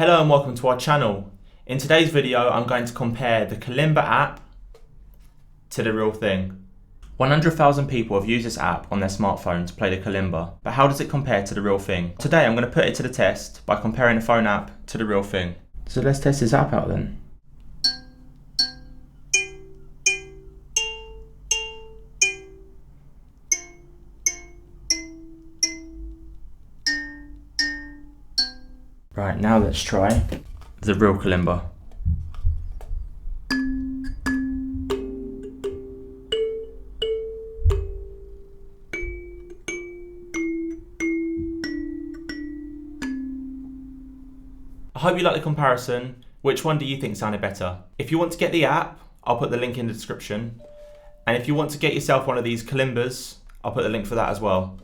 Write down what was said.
Hello and welcome to our channel. In today's video, I'm going to compare the Kalimba app to the real thing. 100,000 people have used this app on their smartphone to play the Kalimba, but how does it compare to the real thing? Today I'm going to put it to the test by comparing the phone app to the real thing. So let's test this app out then. Right, now let's try the real Kalimba. I hope you like the comparison. Which one do you think sounded better? If you want to get the app, I'll put the link in the description. And if you want to get yourself one of these Kalimbas, I'll put the link for that as well.